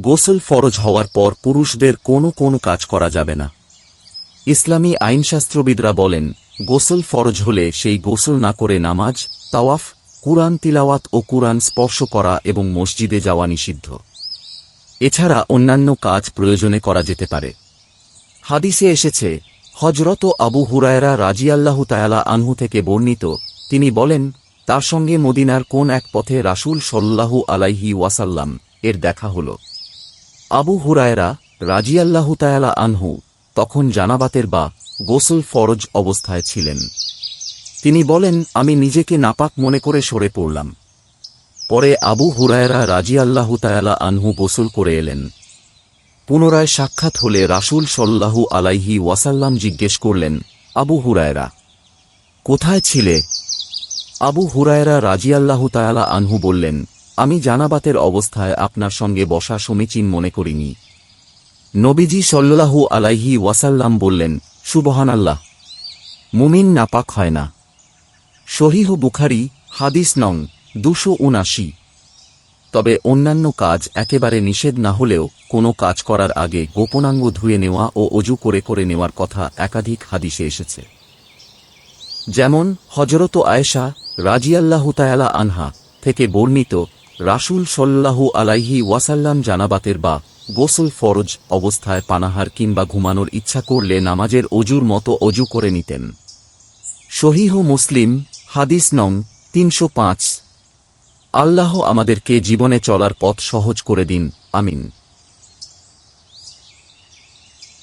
গোসল ফরজ হওয়ার পর পুরুষদের কোনো কাজ করা যাবে না। ইসলামী আইনশাস্ত্রবিদরা বলেন, গোসল ফরজ হলে সেই গোসল না করে নামাজ, তাওয়াফ, কুরআন তিলাওয়াত ও কুরআন স্পর্শ করা এবং মসজিদে যাওয়া নিষিদ্ধ। এছাড়া অন্যান্য কাজ প্রয়োজনে করা যেতে পারে। হাদিসে এসেছে, হযরত আবু হুরায়রা রাদিয়াল্লাহু তাআলা আনহু থেকে বর্ণিত, তিনি বলেন, তার সঙ্গে মদিনার কোন এক পথে রাসূল সাল্লাল্লাহু আলাইহি ওয়াসাল্লাম এর দেখা হল। আবু হুরায়রা রাদিয়াল্লাহু তাআলা আনহু তখন জানাবাতের বা গোসল ফরজ অবস্থায় ছিলেন। তিনি বলেন, আমি নিজেকে নাপাক মনে করে সরে পড়লাম। পরে আবু হুরায়রা রাদিয়াল্লাহু তাআলা আনহু গোসল করে এলেন। পুনরায় সাক্ষাৎ হলে রাসূল সাল্লাল্লাহু আলাইহি ওয়াসাল্লাম জিজ্ঞেস করলেন, আবু হুরায়রা, কোথায় ছিলে? আবু হুরায়রা রাদিয়াল্লাহু তাআলা আনহু বললেন, আমি জানাবাতের অবস্থায় আপনার সঙ্গে বসা সমীচীন মনে করিনি। নবীজি সাল্লাল্লাহু আলাইহি ওয়াসাল্লাম বললেন, সুবহানাল্লাহ, মুমিন নাপাক হয় না। সহিহ বুখারী, হাদিস নং 279। তবে অন্যান্য কাজ একেবারে নিষেধ না হলেও কোনো কাজ করার আগে গোপনাঙ্গ ধুয়ে নেওয়া ও অজু করে নেওয়ার কথা একাধিক হাদিসে এসেছে। যেমন হযরত আয়েশা রাদিয়াল্লাহু তাআলা আনহা থেকে বর্ণিত, রাসূল সাল্লাল্লাহু আলাইহি ওয়াসাল্লাম জানাবাতের বা গোসল ফরজ অবস্থায় পানাহার কিংবা ঘুমানোর ইচ্ছা করলে নামাজের অজুর মতো অজু করে নিতেন। সহিহ মুসলিম, হাদিস নং 305। আল্লাহ আমাদেরকে জীবনে চলার পথ সহজ করে দিন, আমিন।